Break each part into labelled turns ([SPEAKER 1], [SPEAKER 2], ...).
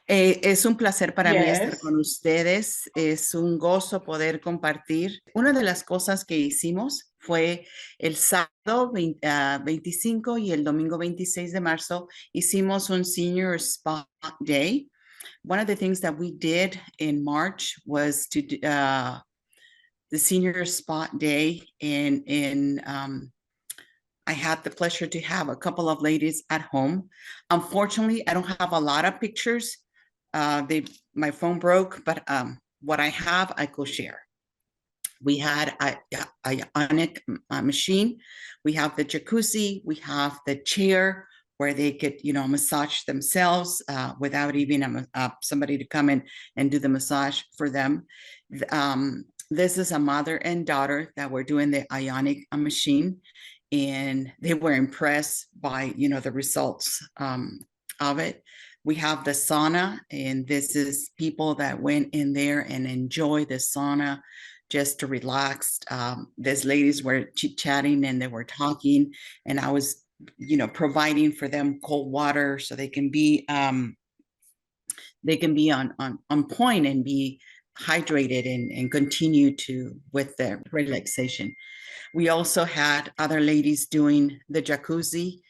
[SPEAKER 1] Es un placer para mí estar
[SPEAKER 2] Yes.
[SPEAKER 1] con ustedes. Es un gozo poder compartir. Una de las cosas que hicimos fue el sábado 25 y el domingo 26 de marzo hicimos un Senior Spa Day. One of the things that we did in March was the Senior Spa Day in I had the pleasure to have a couple of ladies at home. Unfortunately, I don't have a lot of pictures. My phone broke, but what I have, I could share. We had a ionic machine. We have the jacuzzi. We have the chair where they could, massage themselves without even somebody to come in and do the massage for them. This is a mother and daughter that were doing the ionic machine, and they were impressed by the results of it. We have the sauna, and this is people that went in there and enjoy the sauna just to relax. These ladies were chit-chatting and they were talking, and I was providing for them cold water so they can be on point and be hydrated and continue to with their relaxation. We also had other ladies doing the jacuzzi,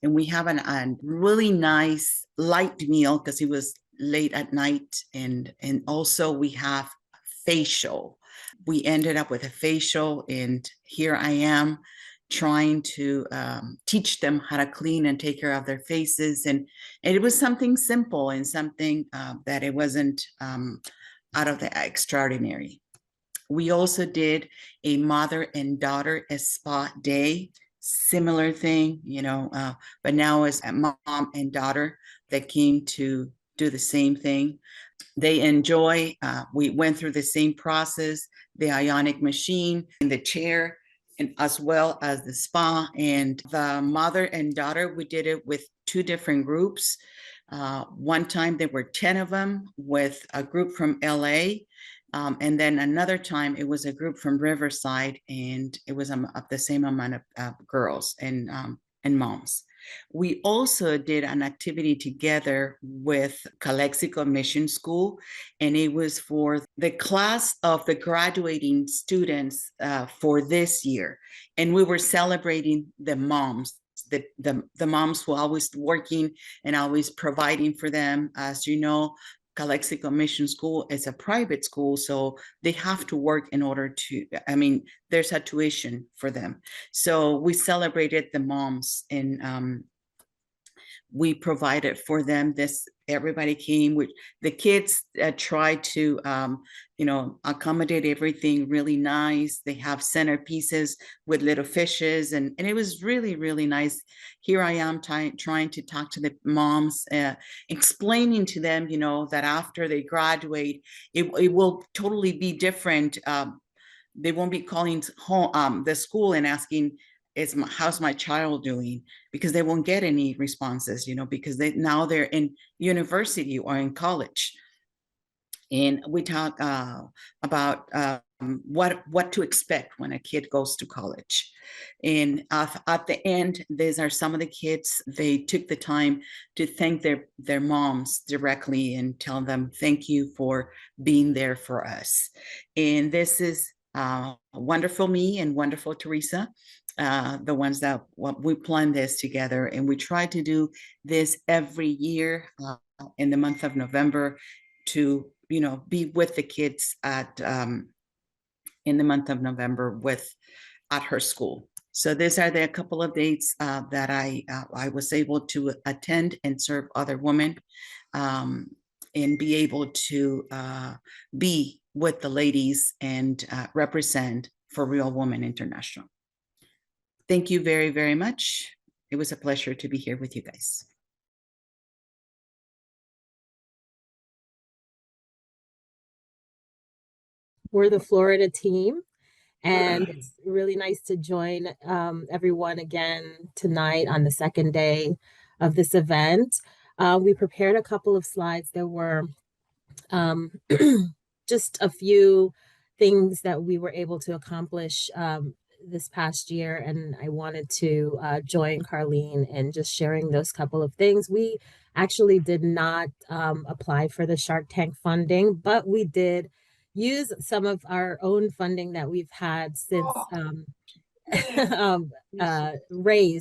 [SPEAKER 1] and we have a really nice light meal because it was late at night, and also we have facial. We ended up with a facial, and here I am trying to teach them how to clean and take care of their faces, and it was something simple and something that it wasn't out of the extraordinary. We also did a mother and daughter spa day, similar thing, but now it's a mom and daughter that came to do the same thing. They enjoy, we went through the same process, the ionic machine, and the chair, and as well as the spa. And the mother and daughter, we did it with two different groups. One time there were 10 of them with a group from LA. And then another time it was a group from Riverside, and it was the same amount of girls and moms. We also did an activity together with Calexico Mission School, and it was for the class of the graduating students for this year. And we were celebrating the moms, the moms who are always working and always providing for them. As you know, Calexico Mission School is a private school, so they have to work in order to, there's a tuition for them. So we celebrated the moms, and we provided for them this. Everybody came, which the kids tried to accommodate everything really nice. They have centerpieces with little fishes, and it was really, really nice. Here I am trying to talk to the moms, explaining to them that after they graduate it will totally be different. They won't be calling home the school and asking, how's my child doing, because they won't get any responses, because now they're in university or in college. And we talk about what to expect when a kid goes to college. And at the end, these are some of the kids. They took the time to thank their moms directly and tell them thank you for being there for us. And this is wonderful me and wonderful Teresa, the ones that we planned this together, and we try to do this every year in the month of November to be with the kids at in the month of November at her school. So these are the couple of dates that I was able to attend and serve other women, and be able to be with the ladies and represent for Real Women International. Thank you very, very much. It was a pleasure to be here with you guys.
[SPEAKER 3] We're the Florida team, and it's really nice to join everyone again tonight on the second day of this event. We prepared a couple of slides. There were just a few things that we were able to accomplish this past year, and I wanted to join Carlene in just sharing those couple of things. We actually did not apply for the Shark Tank funding, but we did use some of our own funding that we've had since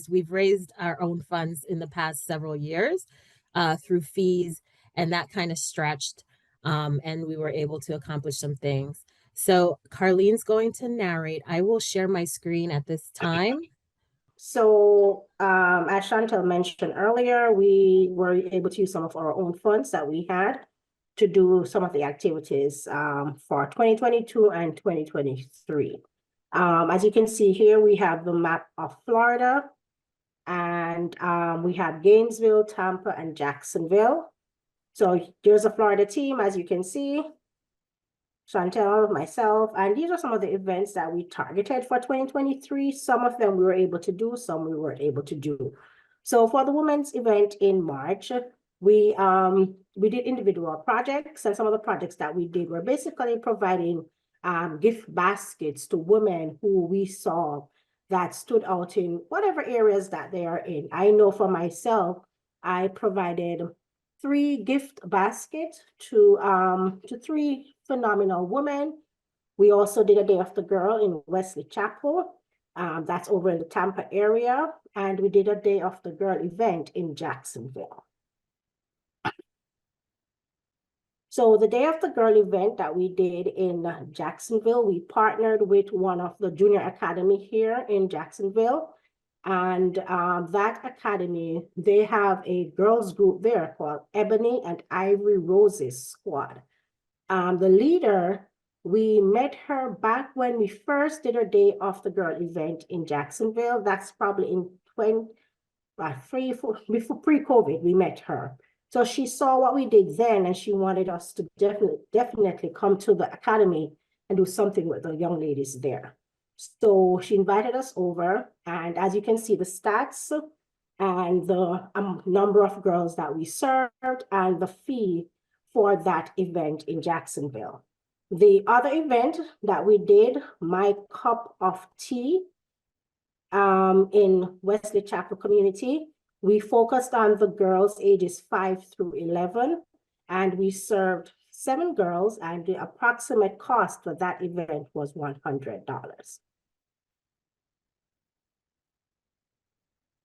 [SPEAKER 3] we've raised our own funds in the past several years through fees, and that kind of stretched, and we were able to accomplish some things. So Carlene's going to narrate. I will share my screen at this time.
[SPEAKER 2] So as Chantel mentioned earlier, we were able to use some of our own funds that we had to do some of the activities for 2022 and 2023. As you can see here, we have the map of Florida, and we have Gainesville, Tampa, and Jacksonville. So there's a Florida team, as you can see, Chantel, myself, and these are some of the events that we targeted for 2023. Some of them we were able to do, some we weren't able to do. So for the women's event in March, we did individual projects, and some of the projects that we did were basically providing gift baskets to women who we saw that stood out in whatever areas that they are in. I know for myself, I provided 3 gift baskets to 3 phenomenal women. We also did a Day of the Girl in Wesley Chapel. That's over in the Tampa area. And we did a Day of the Girl event in Jacksonville. So the Day of the Girl event that we did in Jacksonville, we partnered with one of the junior academy here in Jacksonville. And that academy, they have a girls group there called Ebony and Ivory Roses Squad. The leader, we met her back when we first did our Day of the Girl event in Jacksonville. That's probably in before pre-COVID, we met her. So she saw what we did then, and she wanted us to definitely come to the academy and do something with the young ladies there. So she invited us over, and as you can see, the stats and the number of girls that we served and the fee for that event in Jacksonville. The other event that we did, My Cup of Tea, in Wesley Chapel community, we focused on the girls ages 5 through 11, and we served 7 girls, and the approximate cost for that event was $100.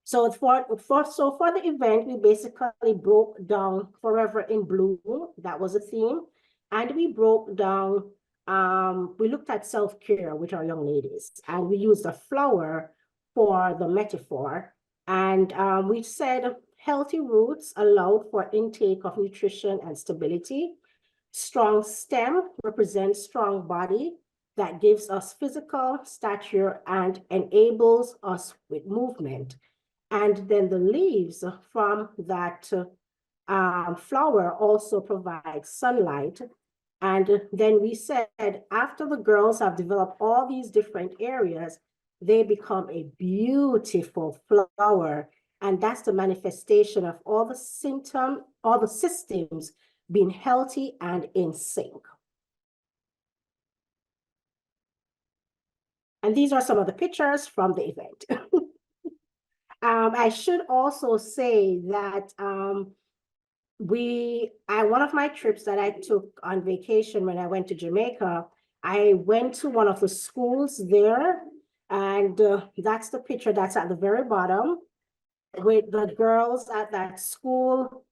[SPEAKER 2] So for the event, we basically broke down Forever in Bloom. That was a theme. And we broke down, we looked at self-care with our young ladies, and we used a flower for the metaphor. And we said healthy roots allowed for intake of nutrition and stability. Strong stem represents strong body that gives us physical stature and enables us with movement. And then the leaves from that flower also provide sunlight. And then we said, after the girls have developed all these different areas, they become a beautiful flower. And that's the manifestation of all the systems being healthy and in sync. And these are some of the pictures from the event. I should also say that one of my trips that I took on vacation when I went to Jamaica, I went to one of the schools there, and that's the picture that's at the very bottom with the girls at that school.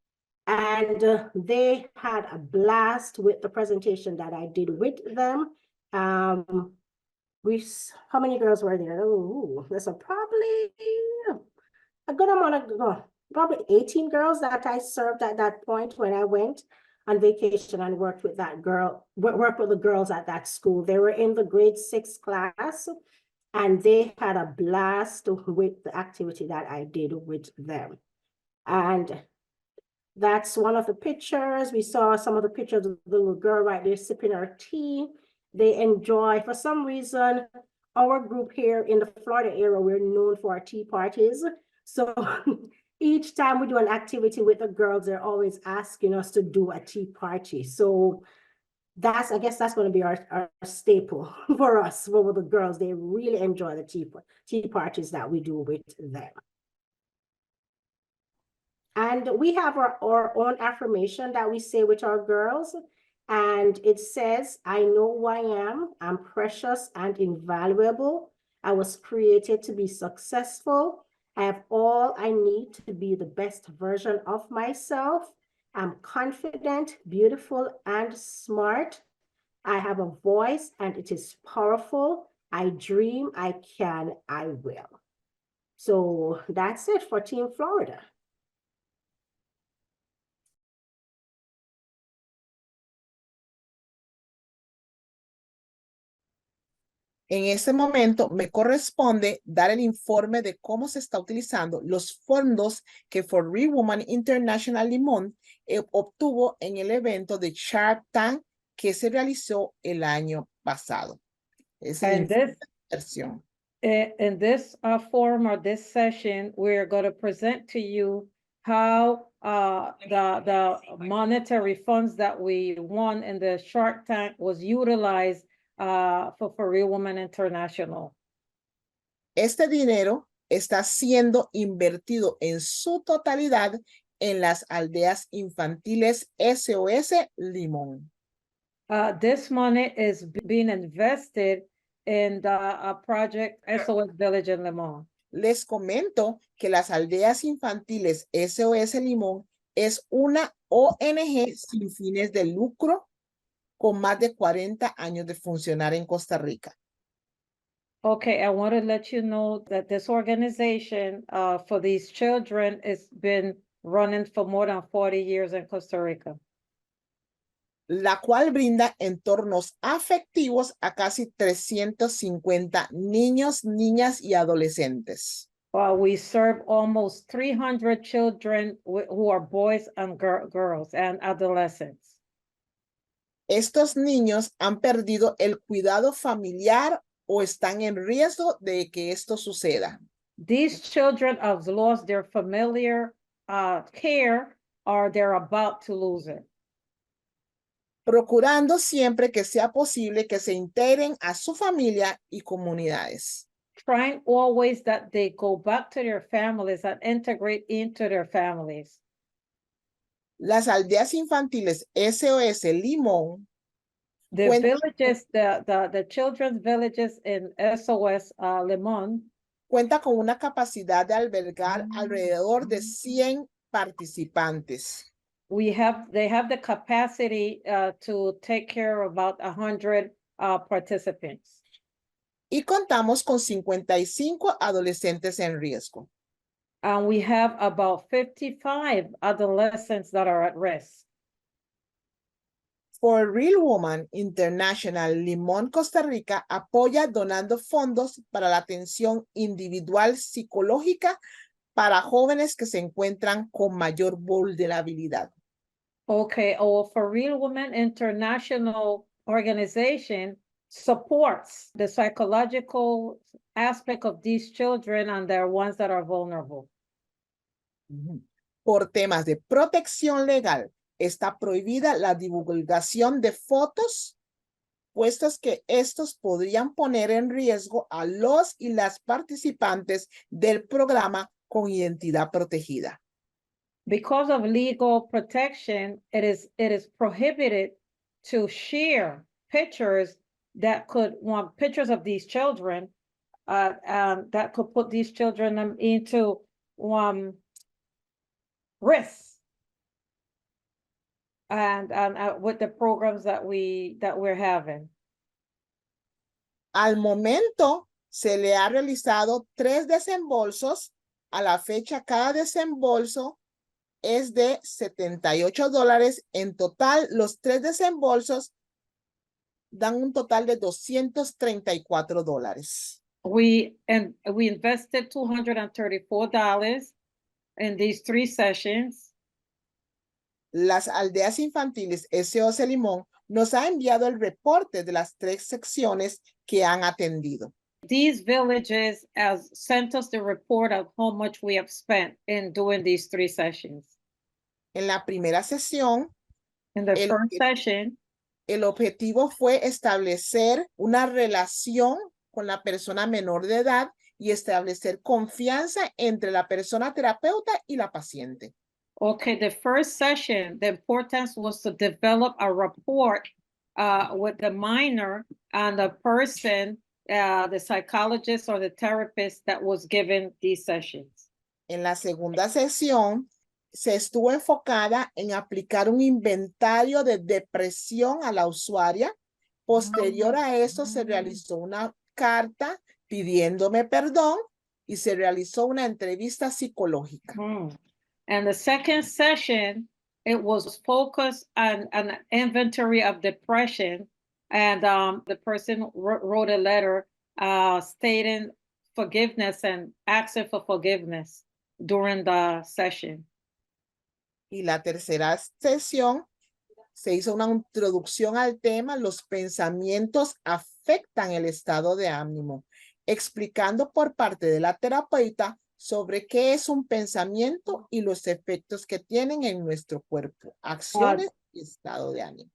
[SPEAKER 2] And they had a blast with the presentation that I did with them. How many girls were there? Oh, there's probably a good amount of, probably 18 girls that I served at that point when I went on vacation and worked with the girls at that school. They were in the grade 6 class, and they had a blast with the activity that I did with them. And that's one of the pictures. We saw some of the pictures of the little girl right there sipping her tea. They enjoy, for some reason, our group here in the Florida area, we're known for our tea parties. So each time we do an activity with the girls, they're always asking us to do a tea party. So I guess that's going to be our staple for us, for the girls. They really enjoy the tea parties that we do with them. And we have our own affirmation that we say with our girls. And it says, I know who I am. I'm precious and invaluable. I was created to be successful. I have all I need to be the best version of myself. I'm confident, beautiful, and smart. I have a voice and it is powerful. I dream, I can, I will. So that's it for Team Florida.
[SPEAKER 4] En este momento me corresponde dar el informe de cómo se está utilizando los fondos que For Real Woman International Limón obtuvo en el evento de Shark Tank que se realizó el año pasado. Es
[SPEAKER 5] And this,
[SPEAKER 4] versión.
[SPEAKER 5] in this forum or this session, we're going to present to you how the monetary funds that we won in the Shark Tank was utilized for Real Women International.
[SPEAKER 4] Este dinero está siendo invertido en su totalidad en las aldeas infantiles SOS Limón.
[SPEAKER 5] This money is being invested in the project SOS Village in Limón.
[SPEAKER 4] Les comento que las aldeas infantiles SOS Limón es una ONG sin fines de lucro con más de 40 años de funcionar en Costa Rica.
[SPEAKER 5] Okay, I want to let you know that this organization for these children has been running for more than 40 years in Costa Rica.
[SPEAKER 4] La cual brinda entornos afectivos a casi 350 niños, niñas y adolescentes.
[SPEAKER 5] We serve almost 300 children who are boys and girls and adolescents.
[SPEAKER 4] Estos niños han perdido el cuidado familiar o están en riesgo de que esto suceda.
[SPEAKER 5] These children have lost their familiar care or they're about to lose it.
[SPEAKER 4] Procurando siempre que sea posible que se integren a su familia y comunidades.
[SPEAKER 5] Trying always that they go back to their families and integrate into their families.
[SPEAKER 4] Las aldeas infantiles SOS Limón
[SPEAKER 5] The
[SPEAKER 4] cuentan,
[SPEAKER 5] villages, the children's villages in SOS Limón
[SPEAKER 4] cuenta con una capacidad de albergar alrededor de 100 participantes.
[SPEAKER 5] they have the capacity to take care of about 100 participants.
[SPEAKER 4] Y contamos con 55 adolescentes en riesgo.
[SPEAKER 5] And we have about 55 adolescents that are at risk.
[SPEAKER 4] For Real Woman International Limón, Costa Rica apoya donando fondos para la atención individual psicológica para jóvenes que se encuentran con mayor vulnerabilidad.
[SPEAKER 5] Okay, For Real Women International organization supports the psychological aspect of these children and they're ones that are vulnerable.
[SPEAKER 4] Por temas de protección legal, está prohibida la divulgación de fotos, puestos que estos podrían poner en riesgo a los y las participantes del programa con identidad protegida.
[SPEAKER 5] Because of legal protection, it is prohibited to share pictures that could want pictures of these children that could put these children into risk. And with the programs that we're having.
[SPEAKER 4] Al momento se le ha realizado 3 desembolsos. A la fecha, cada desembolso es de $78. En total, los 3 desembolsos dan un total de $234.
[SPEAKER 5] We invested $234 in these 3 sessions.
[SPEAKER 4] Las aldeas infantiles SOS Limón nos ha enviado el reporte de las 3 secciones que han atendido.
[SPEAKER 5] These villages has sent us the report of how much we have spent in doing these 3 sessions.
[SPEAKER 4] En la primera sesión,
[SPEAKER 5] In the first session,
[SPEAKER 4] El objetivo fue establecer una relación con la persona menor de edad y establecer confianza entre la persona terapeuta y la paciente.
[SPEAKER 5] Okay, the first session, the importance was to develop a rapport with the minor and the person, the psychologist or the therapist that was given these sessions.
[SPEAKER 4] En la segunda sesión, se estuvo enfocada en aplicar un inventario de depresión a la usuaria. Posterior a esto, se realizó una carta pidiéndome perdón y se realizó una entrevista psicológica.
[SPEAKER 5] And the second session, it was focused on an inventory of depression. And the person wrote a letter stating forgiveness and asking for forgiveness during the session.
[SPEAKER 4] Y la tercera sesión, se hizo una introducción al tema, los pensamientos afectan el estado de ánimo, explicando por parte de la terapeuta sobre qué es un pensamiento y los efectos que tienen en nuestro cuerpo, acciones y estado de ánimo.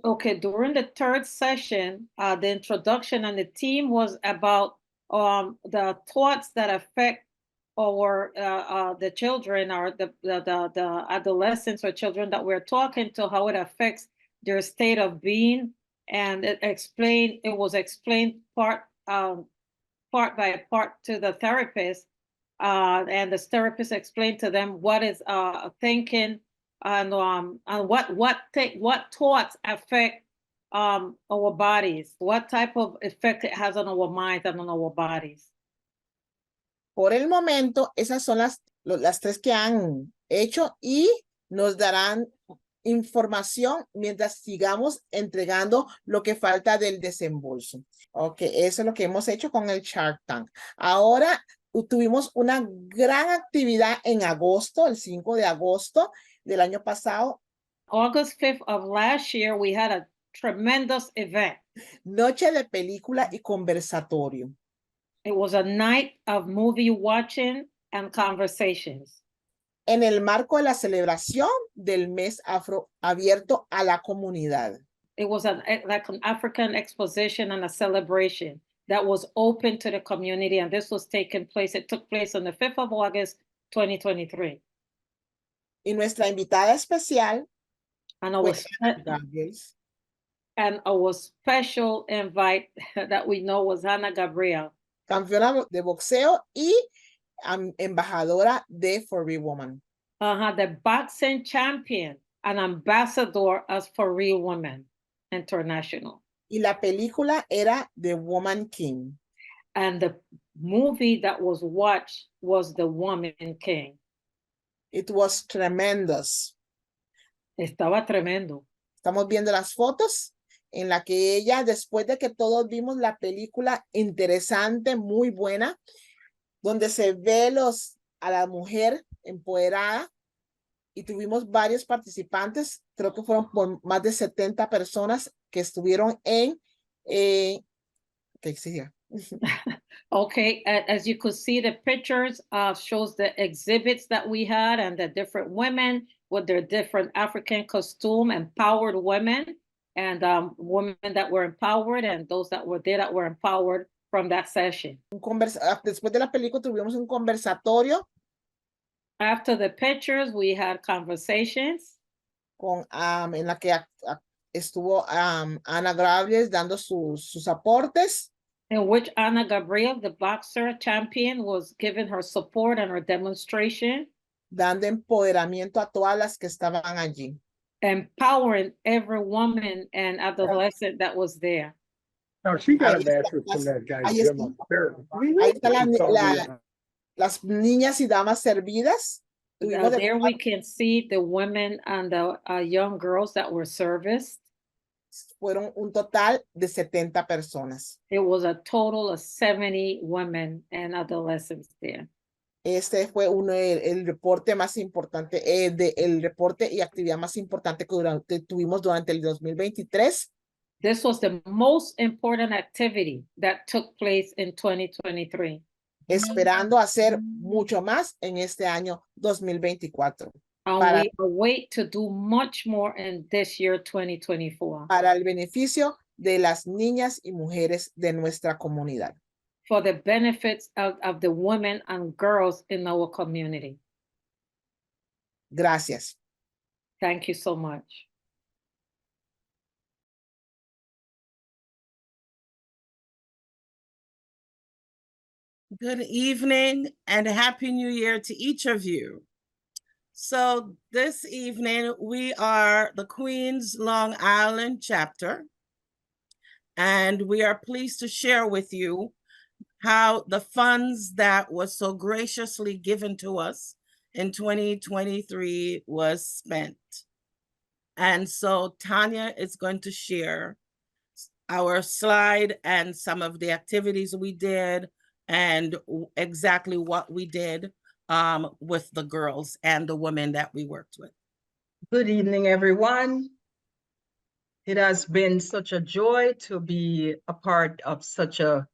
[SPEAKER 5] Okay, during the third session, the introduction and the theme was about the thoughts that affect our the children or the adolescents or children that we're talking to, how it affects their state of being, and it was explained part by part to the therapist, and the therapist explained to them what is thinking and what thoughts affect our bodies, what type of effect it has on our minds and on our bodies.
[SPEAKER 4] Por el momento, esas son las tres que han hecho y nos darán información mientras sigamos entregando lo que falta del desembolso. Ok, eso es lo que hemos hecho con el Shark Tank. Ahora tuvimos una gran actividad en agosto, el 5 de agosto del año pasado.
[SPEAKER 5] August 5th of last year, we had a tremendous event.
[SPEAKER 4] Noche de película y conversatorio.
[SPEAKER 5] It was a night of movie watching and conversations.
[SPEAKER 4] En el marco de la celebración del mes afro abierto a la comunidad.
[SPEAKER 5] It was like an African exposition and a celebration that was open to the community, and this was it took place on the 5th of August, 2023.
[SPEAKER 4] Y nuestra invitada especial
[SPEAKER 5] and our special invite that we know was Ana Gabriel.
[SPEAKER 4] Campeona de boxeo y embajadora de For Real Woman.
[SPEAKER 5] The boxing champion and ambassador as For Real Women International.
[SPEAKER 4] Y la película era The Woman King.
[SPEAKER 5] And the movie that was watched was The Woman King.
[SPEAKER 4] It was tremendous.
[SPEAKER 5] Estaba tremendo.
[SPEAKER 4] Estamos viendo las fotos en la que ella, después de que todos vimos la película interesante, muy buena, donde se ve a la mujer empoderada y tuvimos varios participantes, creo que fueron por más de 70 personas que estuvieron en
[SPEAKER 5] Okay, as you could see, the pictures shows the exhibits that we had and the different women with their different African costume, empowered women, and women that were empowered and those that were there that were empowered from that session.
[SPEAKER 4] Después de la película tuvimos un conversatorio.
[SPEAKER 5] After the pictures, we had conversations.
[SPEAKER 4] En la que estuvo Ana Gabriel dando sus aportes.
[SPEAKER 5] In which Ana Gabriel, the boxer champion, was giving her support and her demonstration.
[SPEAKER 4] Dando empoderamiento a todas las que estaban allí.
[SPEAKER 5] Empowering every woman and adolescent that was there.
[SPEAKER 6] Now she got a master's from that guy, Jim, up there.
[SPEAKER 4] Ahí está las niñas y damas servidas.
[SPEAKER 5] There we can see the women and the young girls that were serviced.
[SPEAKER 4] Fueron un total de 70 personas.
[SPEAKER 5] It was a total of 70 women and adolescents there.
[SPEAKER 4] Este fue el reporte más importante, el reporte y actividad más importante que tuvimos durante el 2023.
[SPEAKER 5] This was the most important activity that took place in 2023.
[SPEAKER 4] Esperando hacer mucho más en este año 2024.
[SPEAKER 5] And
[SPEAKER 4] Para-
[SPEAKER 5] we await to do much more in this year, 2024,
[SPEAKER 4] para el beneficio de las niñas y mujeres de nuestra comunidad.
[SPEAKER 5] for the benefits of the women and girls in our community.
[SPEAKER 4] Gracias.
[SPEAKER 5] Thank you so much.
[SPEAKER 7] Good evening and Happy New Year to each of you. So this evening, we are the Queens Long Island chapter, and we are pleased to share with you how the funds that was so graciously given to us in 2023 was spent. And so Tanya is going to share our slide and some of the activities we did and exactly what we did with the girls and the women that we worked with.
[SPEAKER 8] Good evening, everyone. It has been such a joy to be a part of such an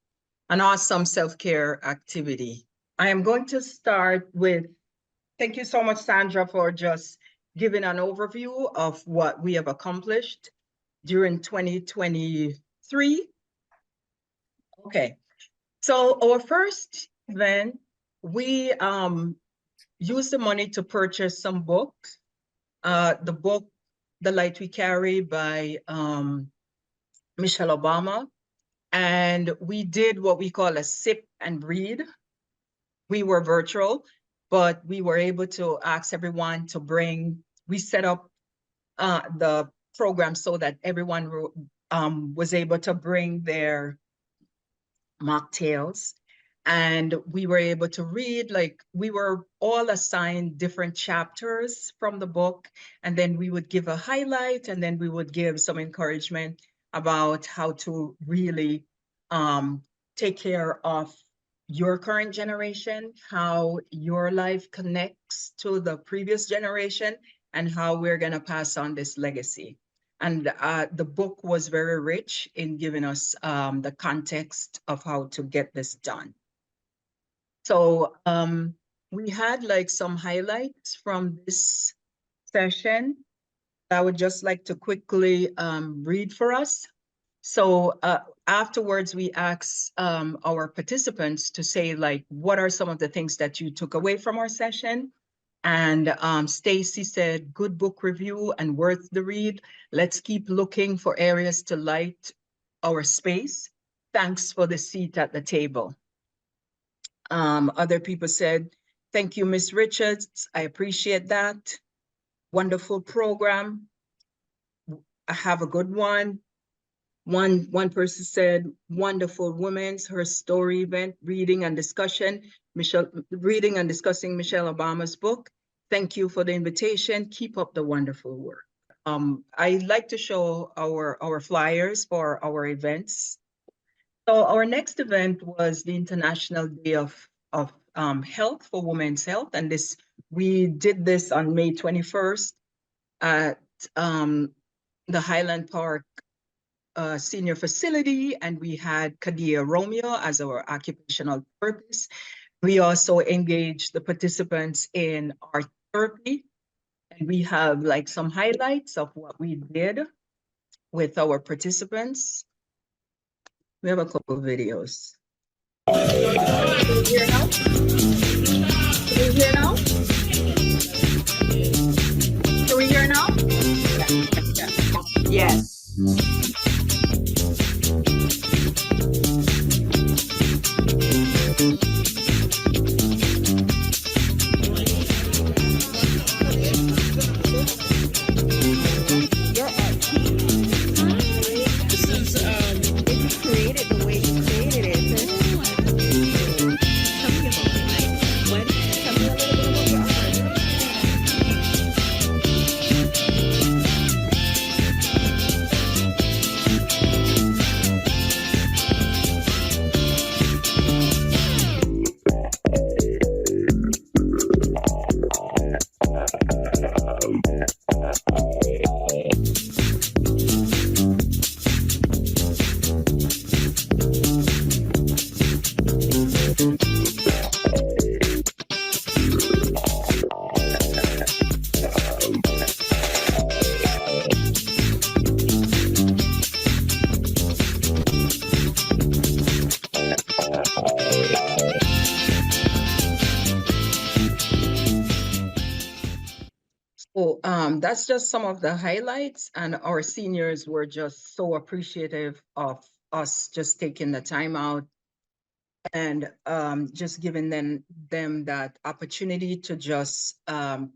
[SPEAKER 8] awesome self-care activity. I am going to start with, thank you so much, Sandra, for just giving an overview of what we have accomplished during 2023. Okay, so our first event, we used the money to purchase some books. The book, The Light We Carry by Michelle Obama. And we did what we call a sip and read. We were virtual, but we were able to ask everyone to bring, we set up the program so that everyone was able to bring their mocktails. And we were able to read, like we were all assigned different chapters from the book. And then we would give a highlight, and then we would give some encouragement about how to really take care of your current generation, how your life connects to the previous generation, and how we're gonna pass on this legacy. And the book was very rich in giving us the context of how to get this done. So we had like some highlights from this session I would just like to quickly read for us. So afterwards, we asked our participants to say, like, what are some of the things that you took away from our session? And Stacy said, good book review and worth the read. Let's keep looking for areas to light our space. Thanks for the seat at the table. Other people said, thank you, Ms. Richards. I appreciate that. Wonderful program. I have a good one. One person said, wonderful women's, her story event, reading and discussing Michelle Obama's book. Thank you for the invitation. Keep up the wonderful work. I'd like to show our flyers for our events. So our next event was the International Day of Health for Women's Health. And we did this on May 21st at the Highland Park senior facility, and we had Kadia Romeo as our occupational therapist. We also engaged the participants in art therapy, and we have like some highlights of what we did with our participants. We have a couple of videos. Can you hear now? Can you hear now? Can we hear now?
[SPEAKER 9] Yes.
[SPEAKER 8] that's just some of the highlights, and our seniors were just so appreciative of us just taking the time out and just giving them that opportunity to just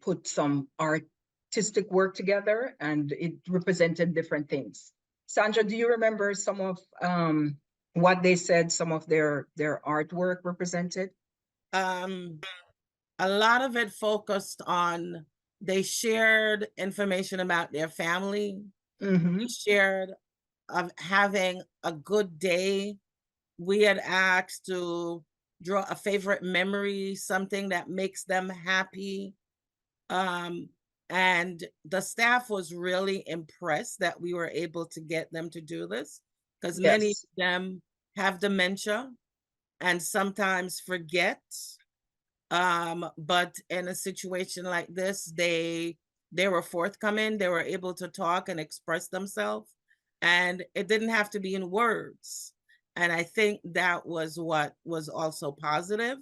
[SPEAKER 8] put some artistic work together, and it represented different things. Sandra, do you remember some of what they said some of their artwork represented?
[SPEAKER 7] A lot of it focused on, they shared information about their family.
[SPEAKER 8] Mm-hmm.
[SPEAKER 7] Shared of having a good day. We had asked to draw a favorite memory, something that makes them happy. And the staff was really impressed that we were able to get them to do this, because many of
[SPEAKER 8] Yes.
[SPEAKER 7] them have dementia and sometimes forget. But in a situation like this, they were forthcoming, they were able to talk and express themselves, and it didn't have to be in words. And I think that was what was also positive.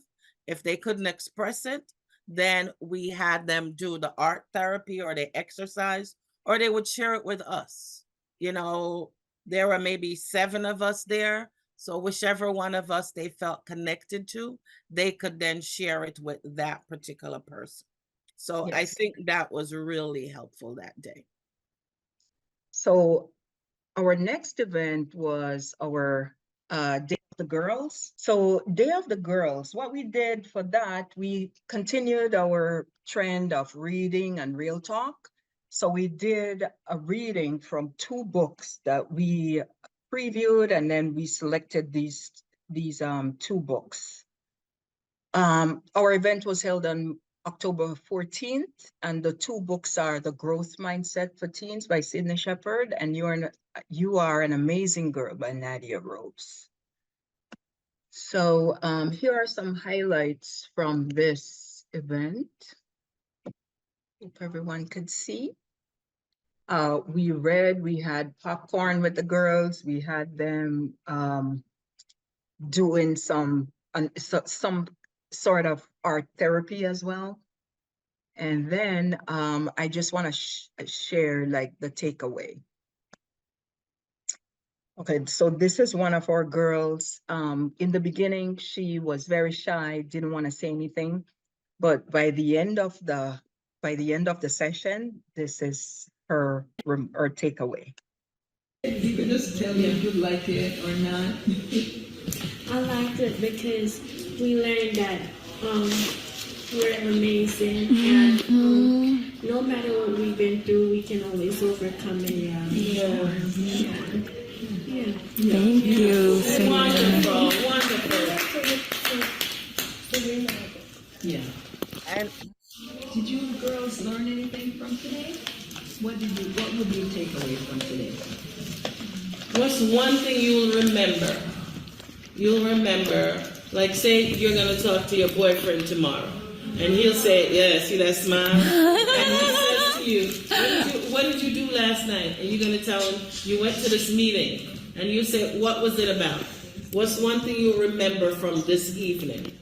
[SPEAKER 7] If they couldn't express it, then we had them do the art therapy or the exercise, or they would share it with us. You know, there were maybe 7 of us there. So whichever one of us they felt connected to, they could then share it with that particular person. So I
[SPEAKER 8] Yes.
[SPEAKER 7] think that was really helpful that day.
[SPEAKER 8] So our next event was our Day of the Girls. So Day of the Girls, what we did for that, we continued our trend of reading and real talk. So we did a reading from 2 books that we previewed, and then we selected these 2 books. Our event was held on October 14th, and the 2 books are The Growth Mindset for Teens by Sydney Shepherd and You Are an Amazing Girl by Nadia Rose. So here are some highlights from this event. If everyone could see. We had popcorn with the girls. We had them doing some sort of art therapy as well. And then I just want to share like the takeaway. Okay, so this is one of our girls. In the beginning, she was very shy, didn't want to say anything, but by the end of the session, this is her takeaway.
[SPEAKER 9] You can just tell me if you like it or not.
[SPEAKER 10] I liked it because we learned that we're amazing, and no matter what we've been through, we can always overcome it.
[SPEAKER 9] Yeah.
[SPEAKER 10] Thank
[SPEAKER 9] you.
[SPEAKER 7] Wonderful, wonderful.
[SPEAKER 9] Yeah.
[SPEAKER 7] And
[SPEAKER 9] Did you girls learn anything from today? What would you take away from today?
[SPEAKER 11] What's one thing you'll remember? You'll remember, like say you're gonna talk to your boyfriend tomorrow, and he'll say, "Yeah, see that smile?" And he says to you, "What did you do last night?" And you're gonna tell him you went to this meeting, and you say, "What was it about?" What's one thing you'll remember from this evening?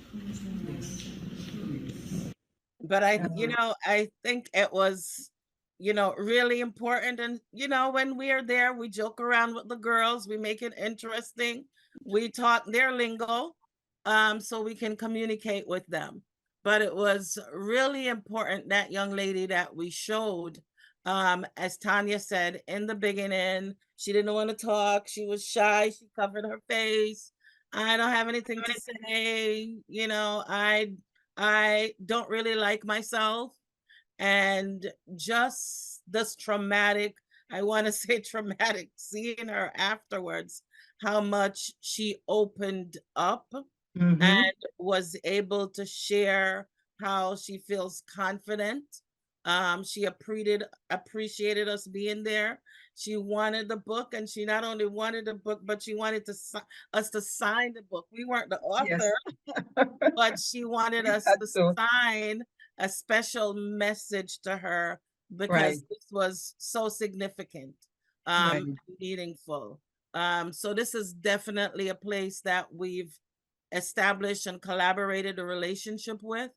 [SPEAKER 7] but I think it was, really important. And, when we are there, we joke around with the girls, we make it interesting. We talk their lingo, so we can communicate with them. But it was really important, that young lady that we showed, as Tanya said in the beginning, she didn't want to talk. She was shy. She covered her face. I don't have anything to say. I don't really like myself. And just this traumatic, I want to say traumatic, seeing her afterwards, how much she opened up and was able to share how she feels confident. She appreciated us being there. She wanted the book, and she not only wanted the book, but she wanted us to sign the book. We weren't the author, but she wanted us to sign a special message to her, because this was so significant, meaningful. So this is definitely a place that we've established and collaborated a relationship with.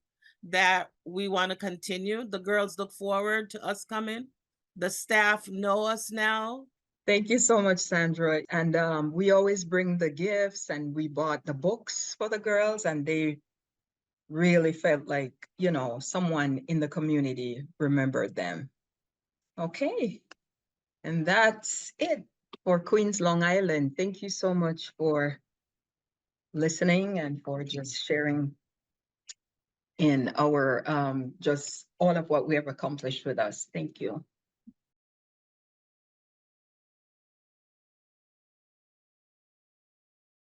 [SPEAKER 7] that we want to continue. The girls look forward to us coming. The staff know us now.
[SPEAKER 8] Thank you so much, Sandra. And we always bring the gifts, and we bought the books for the girls, and they really felt like, you know, someone in the community remembered them. Okay. And that's it for Queens Long Island. Thank you so much for listening and for just sharing in our just all of what we have accomplished with us. Thank you.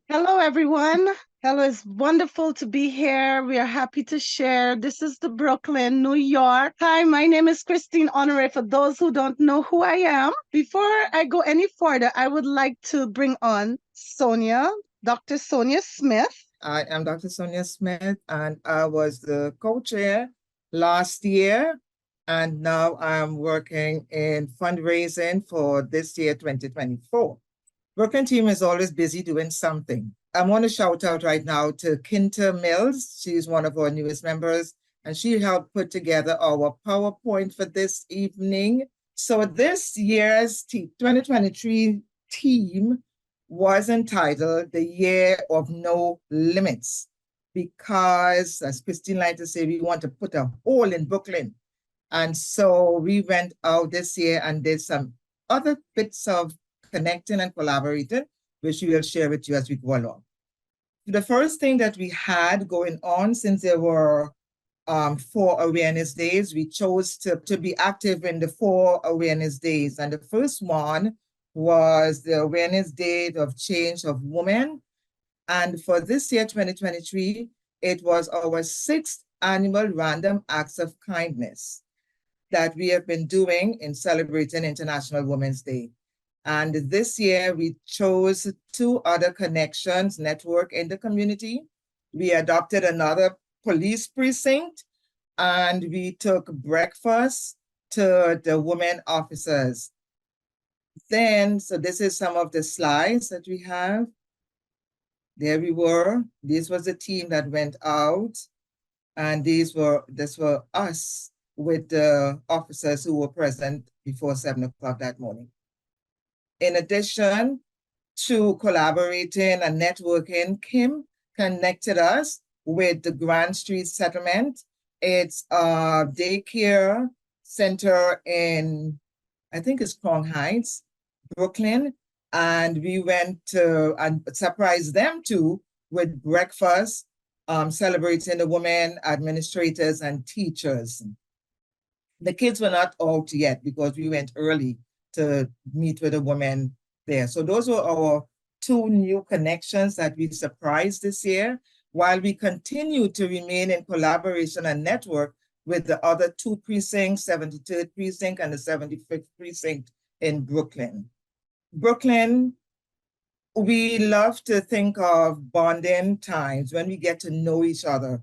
[SPEAKER 12] Hello, everyone. Hello, it's wonderful to be here. We are happy to share. This is the Brooklyn, New York. Hi, my name is Christine Honore, for those who don't know who I am. Before I go any further, I would like to bring on Sonia, Dr. Sonia Smith.
[SPEAKER 13] I am Dr. Sonia Smith, and I was the co-chair last year, and now I'm working in fundraising for this year, 2024. Brooklyn team is always busy doing something. I want to shout out right now to Kinta Mills. She's one of our newest members, and she helped put together our PowerPoint for this evening. So this year's 2023 team was entitled The Year of No Limits, because, as Christine liked to say, we want to put a hole in Brooklyn. And so we went out this year and did some other bits of connecting and collaborating, which we will share with you as we go along. The first thing that we had going on, since there were 4 awareness days, we chose to be active in the 4 awareness days. And the first one was the Awareness Day of Change of Women. And for this year, 2023, it was our 6th annual Random Acts of Kindness that we have been doing in celebrating International Women's Day. And this year, we chose 2 other connections network in the community. We adopted another police precinct, and we took breakfast to the women officers. Then, so this is some of the slides that we have. There we were. This was the team that went out, and this were us with the officers who were present before 7 o'clock that morning. In addition to collaborating and networking, Kim connected us with the Grand Street Settlement. It's a daycare center in, I think it's Crown Heights, Brooklyn. And we went to and surprised them too with breakfast, celebrating the women administrators and teachers. The kids were not out yet because we went early to meet with the women there. So those were our 2 new connections that we surprised this year, while we continue to remain in collaboration and network with the other 2 precincts, 73rd precinct and the 75th precinct in Brooklyn. Brooklyn, we love to think of bonding times when we get to know each other,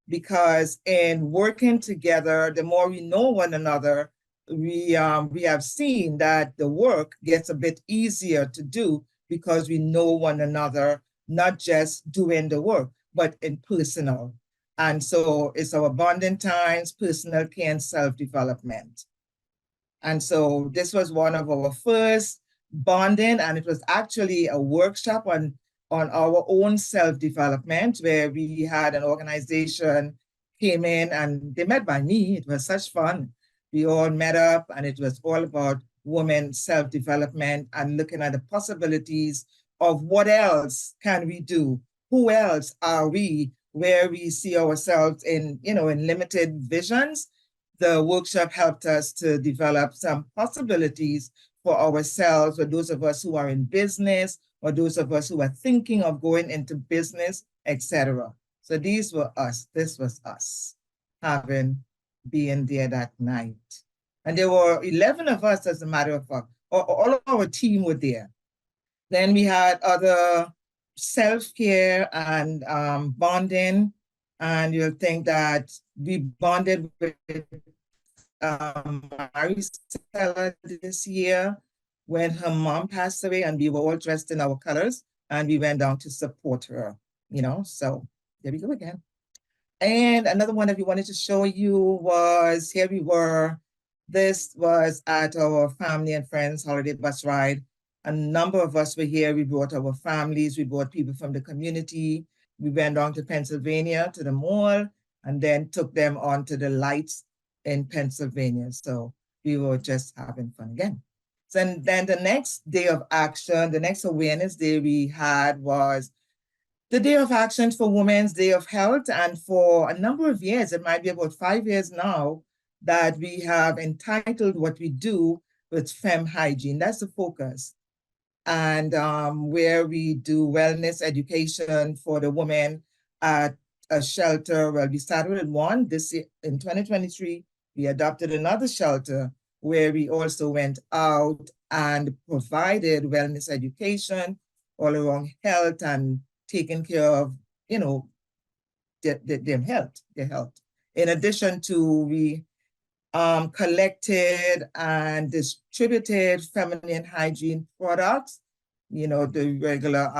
[SPEAKER 13] because in working together, the more we know one another, we have seen that the work gets a bit easier to do because we know one another, not just doing the work, but in personal. And so it's our bonding times, personal care, and self-development. And so this was one of our first bonding, and it was actually a workshop on our own self-development, where we had an organization came in and they met by me. It was such fun. We all met up, and it was all about women self-development and looking at the possibilities of what else can we do? Who else are we? Where we see ourselves in, in limited visions. The workshop helped us to develop some possibilities for ourselves, for those of us who are in business, or those of us who are thinking of going into business, etc. So these were us. This was us being there that night. And there were 11 of us, as a matter of fact. All of our team were there. Then we had other self-care and bonding. And you'll think that we bonded with Maricela this year when her mom passed away, and we were all dressed in our colors, and we went down to support her, so there we go again. And another one that we wanted to show you was, here we were. This was at our family and friends holiday bus ride. A number of us were here. We brought our families, we brought people from the community. We went down to Pennsylvania to the mall and then took them on to the lights in Pennsylvania. So we were just having fun again. So, and then the next day of action, the next awareness day we had was the Day of Action for Women's Day of Health. And for a number of years, it might be about 5 years now, that we have entitled what we do with Femme Hygiene. That's the focus. And where we do wellness education for the women at a shelter. Well, we started with one this year. In 2023, we adopted another shelter where we also went out and provided wellness education all around health and taking care of, you know, their health. In addition to, we collected and distributed feminine hygiene products, you know, the regular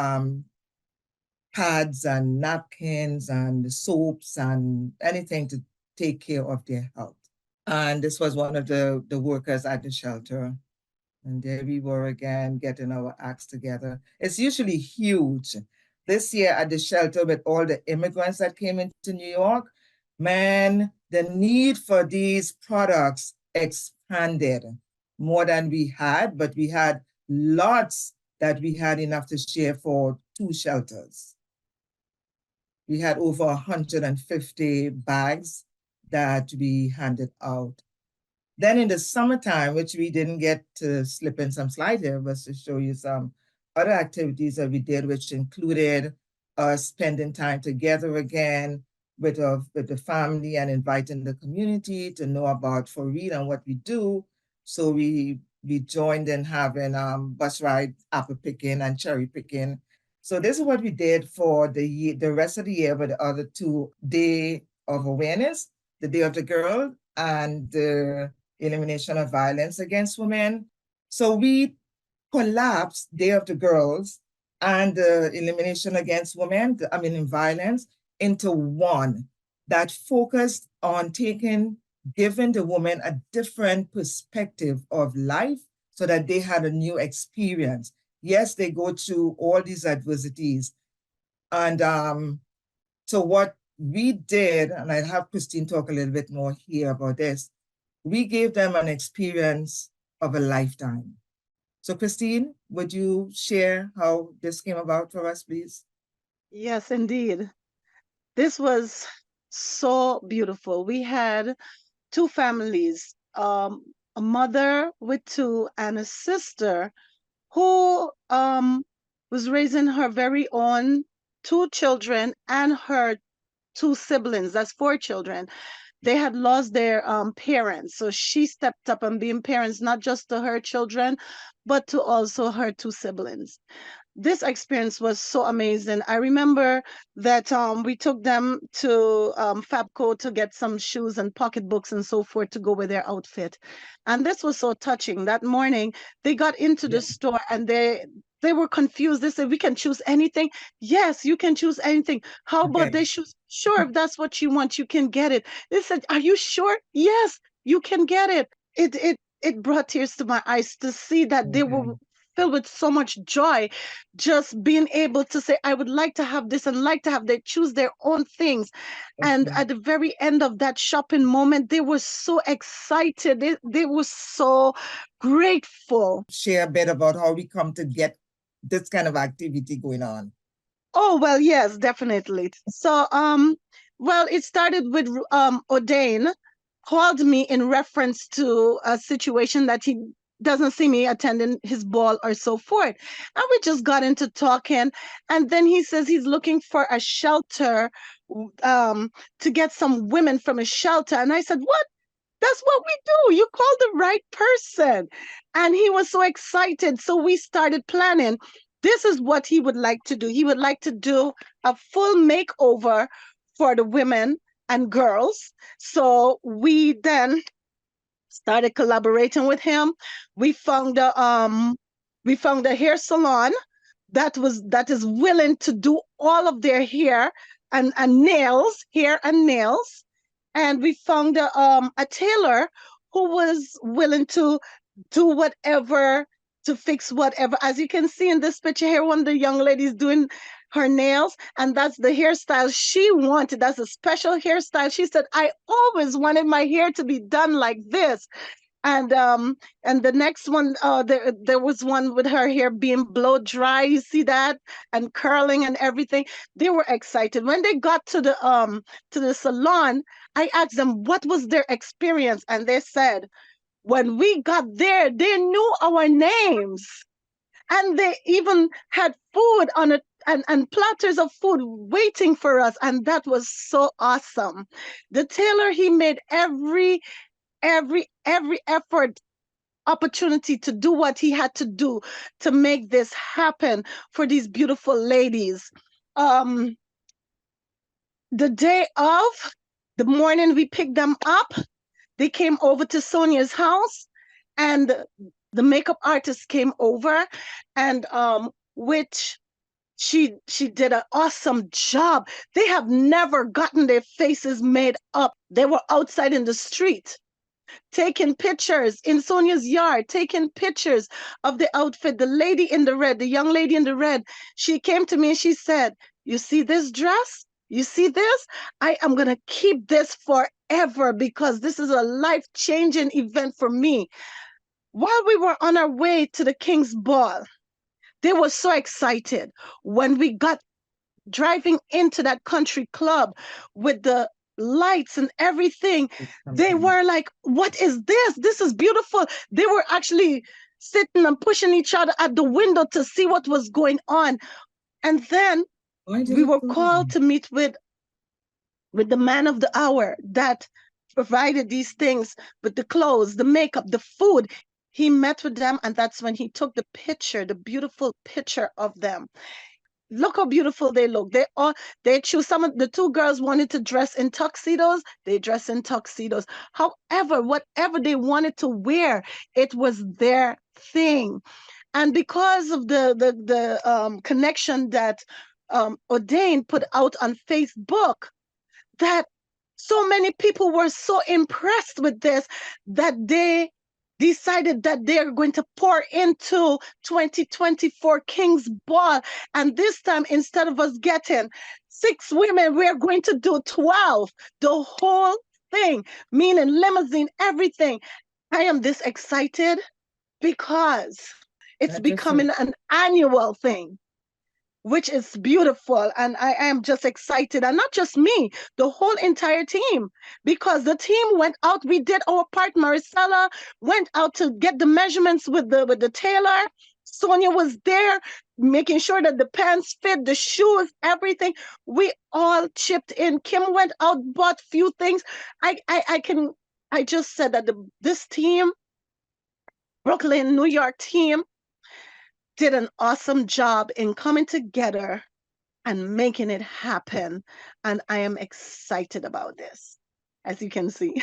[SPEAKER 13] pads and napkins and the soaps and anything to take care of their health. And this was one of the workers at the shelter. And there we were again, getting our acts together. It's usually huge. This year at the shelter, with all the immigrants that came into New York, man, the need for these products expanded more than we had, but we had lots that we had enough to share for 2 shelters. We had over 150 bags that we handed out. Then in the summertime, which we didn't get to slip in some slides here, was to show you some other activities that we did, which included us spending time together again with the family and inviting the community to know about For Real and what we do. So we joined in having bus ride, apple picking and cherry picking. So this is what we did for the rest of the year with the other 2 Day of Awareness, the Day of the Girl and the Elimination of Violence Against Women. So we collapsed Day of the Girls and the Elimination Against Women, in violence, into one that focused on giving the women a different perspective of life so that they had a new experience. Yes, they go through all these adversities. And so what we did, and I'll have Christine talk a little bit more here about this, we gave them an experience of a lifetime. So Christine, would you share how this came about for us, please?
[SPEAKER 12] Yes, indeed. This was so beautiful. We had 2 families, a mother with 2 and a sister who was raising her very own 2 children and her 2 siblings. That's 4 children. They had lost their parents. So she stepped up and being parents, not just to her children, but to also her 2 siblings. This experience was so amazing. I remember that we took them to Fabco to get some shoes and pocketbooks and so forth to go with their outfit. And this was so touching. That morning, they got into the store and they were confused. They said, "We can choose anything." Yes, you can choose anything. How about they shoes? Sure, if that's what you want, you can get it. They said, "Are you sure?" Yes, you can get it. It brought tears to my eyes to see that they were filled with so much joy, just being able to say, "I would like to have this and like to have." They choose their own things. And at the very end of that shopping moment, they were so excited. They were so grateful.
[SPEAKER 13] Share a bit about how we come to get this kind of activity going on.
[SPEAKER 12] Oh, well, yes, definitely. So, well, it started with O'Dane called me in reference to a situation that he doesn't see me attending his ball or so forth. And we just got into talking. And then he says he's looking for a shelter to get some women from a shelter. And I said, "What? That's what we do. You called the right person." And he was so excited. So we started planning. This is what he would like to do. He would like to do a full makeover for the women and girls. So we then started collaborating with him. We found a hair salon that is willing to do all of their hair and nails, hair and nails. And we found a tailor who was willing to do whatever, to fix whatever. As you can see in this picture here, one of the young ladies doing her nails, and that's the hairstyle she wanted. That's a special hairstyle. She said, I always wanted my hair to be done like this. And the next one, there was one with her hair being blow dry, you see that, and curling and everything. They were excited when they got to the salon. I asked them what was their experience, and they said when we got there, they knew our names, and they even had food on it, and platters of food waiting for us, and that was so awesome. The tailor, he made every effort, opportunity to do what he had to do to make this happen for these beautiful ladies. The day of the morning we picked them up, they came over to Sonia's house, and the makeup artist came over, and which she did an awesome job. They have never gotten their faces made up. They were outside in the street taking pictures in Sonia's yard, taking pictures of the outfit. The lady in the red, the young lady in the red, she came to me and she said, you see this dress? You see this? I am going to keep this forever because this is a life-changing event for me. While we were on our way to the King's Ball, they were so excited when we got driving into that country club with the lights and everything. They were like, what is this? This is beautiful. They were actually sitting and pushing each other at the window to see what was going on. And then we were called to meet with the man of the hour that provided these things with the clothes, the makeup, the food. He met with them, and that's when he took the picture, the beautiful picture of them. Look how beautiful they look. They choose. Some of the two girls wanted to dress in tuxedos. They dress in tuxedos. However, whatever they wanted to wear, it was their thing. And because of the connection that Ordain put out on Facebook, that so many people were so impressed with this that they decided that they're going to pour into 2024 King's Ball. And this time, instead of us getting 6 women, we're going to do 12, the whole thing, meaning limousine, everything. I am this excited because it's becoming an annual thing, which is beautiful. And I am just excited. And not just me, the whole entire team, because the team went out, we did our part. Maricela went out to get the measurements with the tailor. Sonia was there, making sure that the pants fit, the shoes, everything. We all chipped in. Kim went out, bought few things. I just said that this team, Brooklyn, New York team, did an awesome job in coming together and making it happen. And I am excited about this, as you can see.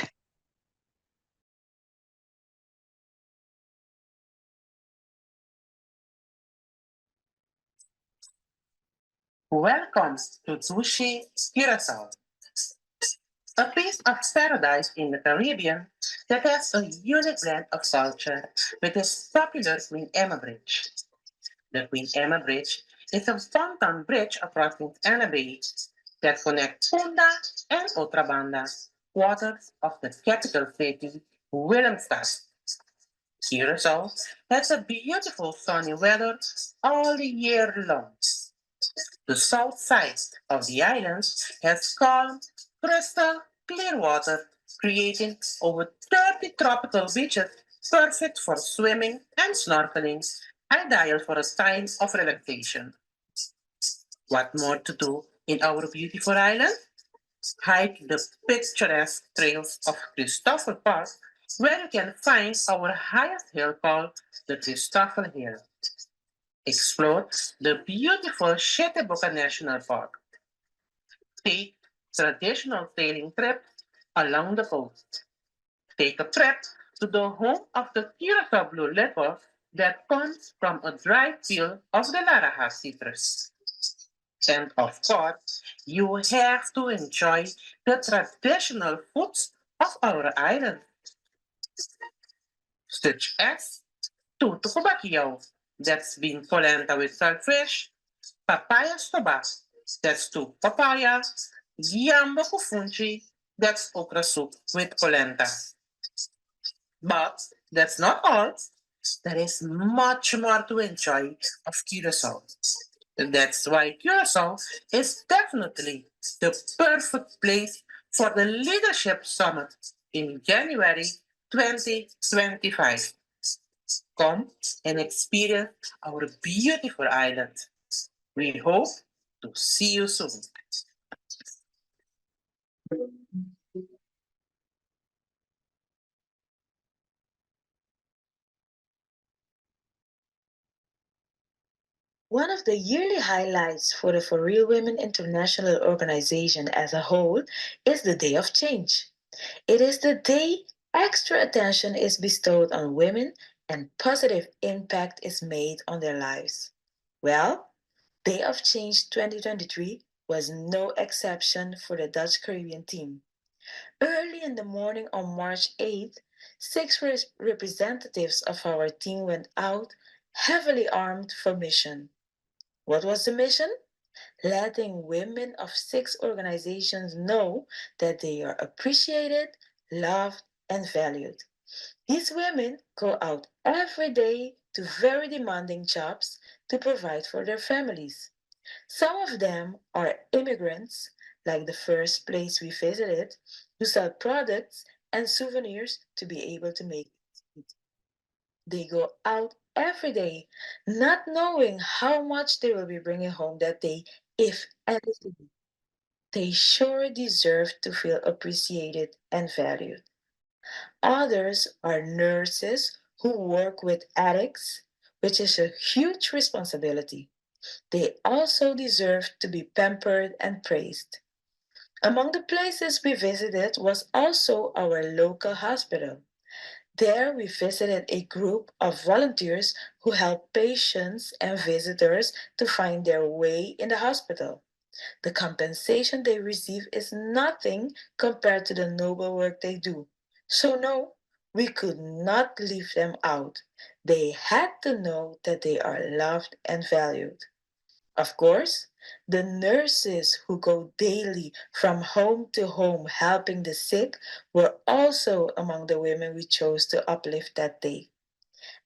[SPEAKER 14] Welcome to Sushi Curacao, a piece of paradise in the Caribbean that has a unique blend of culture with its popular Queen Emma Bridge. The Queen Emma Bridge is a pontoon bridge across Queen Emma Bay that connects Punta and Otra Banda, waters of the capital city, Willemstad. Curacao has a beautiful sunny weather all year long. The south side of the island has calm, crystal clear water, creating over 30 tropical beaches perfect for swimming and snorkeling, ideal for a time of relaxation. What more to do in our beautiful island? Hike the picturesque trails of Christopher Park, where you can find our highest hill called the Christopher Hill. Explore the beautiful Sheteboka National Park. Take traditional sailing trips along the coast. Take a trip to the home of the Curacao Blue liquor that comes from a dry peel of the Laraha citrus. And of course, you have to enjoy the traditional foods of our island, such as tutu kubakio, that's bean polenta with saltfish, papaya soba, that's two papaya, yamba kufunchi, that's okra soup with polenta. But that's not all. There is much more to enjoy of Curacao. That's why Curacao is definitely the perfect place for the Leadership Summit in January 2025. Come and experience our beautiful island. We hope to see you soon.
[SPEAKER 15] One of the yearly highlights for the For Real Women International organization as a whole is the Day of Change. It is the day extra attention is bestowed on women and positive impact is made on their lives. Well, Day of Change 2023 was no exception for the Dutch Caribbean team. Early in the morning on March 8th, six representatives of our team went out heavily armed for mission. What was the mission? Letting women of six organizations know that they are appreciated, loved, and valued. These women go out every day to very demanding jobs to provide for their families. Some of them are immigrants, like the first place we visited, who sell products and souvenirs to be able to make it. They go out every day, not knowing how much they will be bringing home that day, if anything. They sure deserve to feel appreciated and valued. Others are nurses who work with addicts, which is a huge responsibility. They also deserve to be pampered and praised. Among the places we visited was also our local hospital. There we visited a group of volunteers who help patients and visitors to find their way in the hospital. The compensation they receive is nothing compared to the noble work they do. So, no, we could not leave them out. They had to know that they are loved and valued. Of course, the nurses who go daily from home to home helping the sick were also among the women we chose to uplift that day.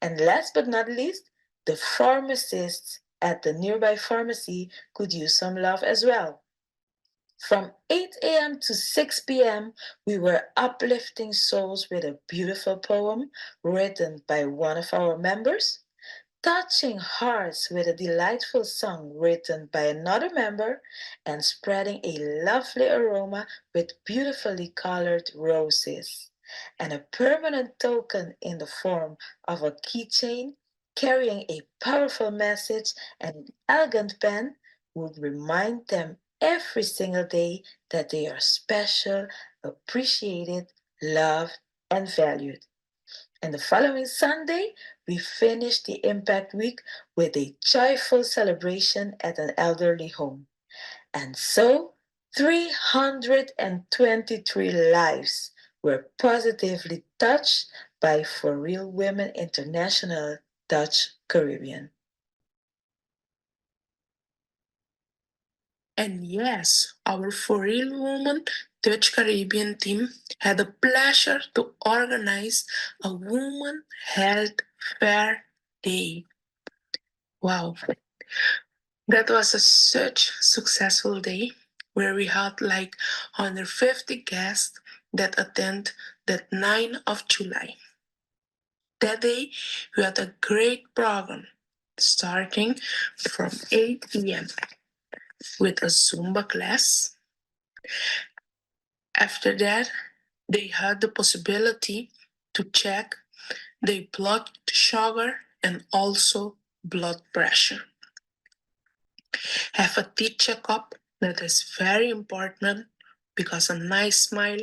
[SPEAKER 15] And last but not least, the pharmacists at the nearby pharmacy could use some love as well. From 8 a.m. to 6 p.m., we were uplifting souls with a beautiful poem written by one of our members, touching hearts with a delightful song written by another member, and spreading a lovely aroma with beautifully colored roses. And a permanent token in the form of a keychain carrying a powerful message and an elegant pen would remind them every single day that they are special, appreciated, loved, and valued. And the following Sunday, we finished the Impact Week with a joyful celebration at an elderly home. And so, 323 lives were positively touched by For Real Women International Dutch Caribbean.
[SPEAKER 16] And yes, our For Real Woman Dutch Caribbean team had the pleasure to organize a Women Health Fair Day. Wow, that was such successful day where we had like 150 guests that attend that 9th of July. That day, we had a great program starting from 8 p.m. with a Zumba class. After that, they had the possibility to check their blood sugar and also blood pressure. Have a teeth checkup, that is very important because a nice smile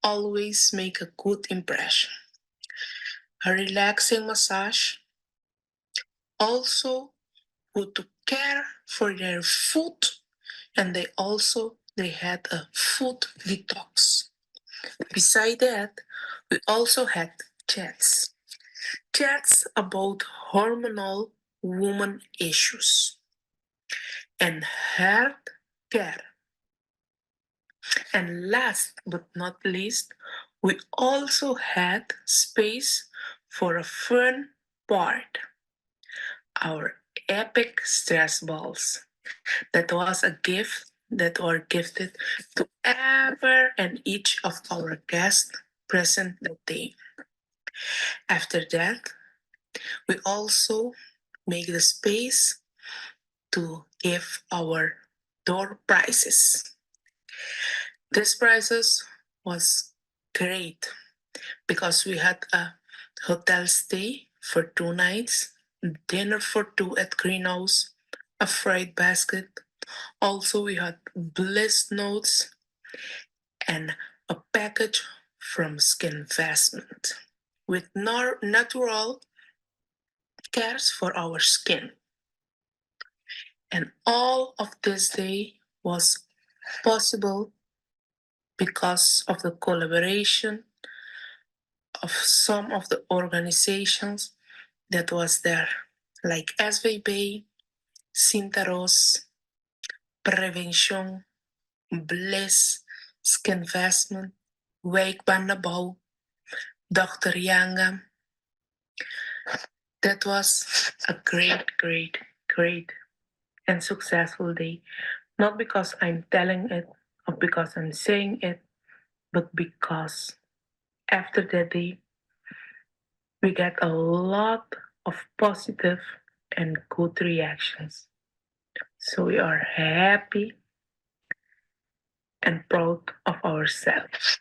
[SPEAKER 16] always make a good impression. A relaxing massage, also who took care for their foot And they had a food detox. Beside that, we also had chats. Chats about hormonal woman issues and health care. And last but not least, we also had space for a fun part, our epic stress balls. That was a gift that were gifted to ever and each of our guests present that day. After that, we also make the space to give our door prizes. These prizes was great because we had a hotel stay for 2 nights, dinner for two at Greenhouse, a fried basket. Also, we had bliss notes and a package from Skin Investment with natural cares for our skin. And all of this day was possible because of the collaboration of some of the organizations that was there, like SVB, Sintaros, Prevention, Bliss, Skinvestment, Wijkbandenbouw, Dr. Yanga. That was a great and successful day. Not because I'm telling it or because I'm saying it, but because after that day, we get a lot of positive and good reactions. So we are happy and proud of ourselves.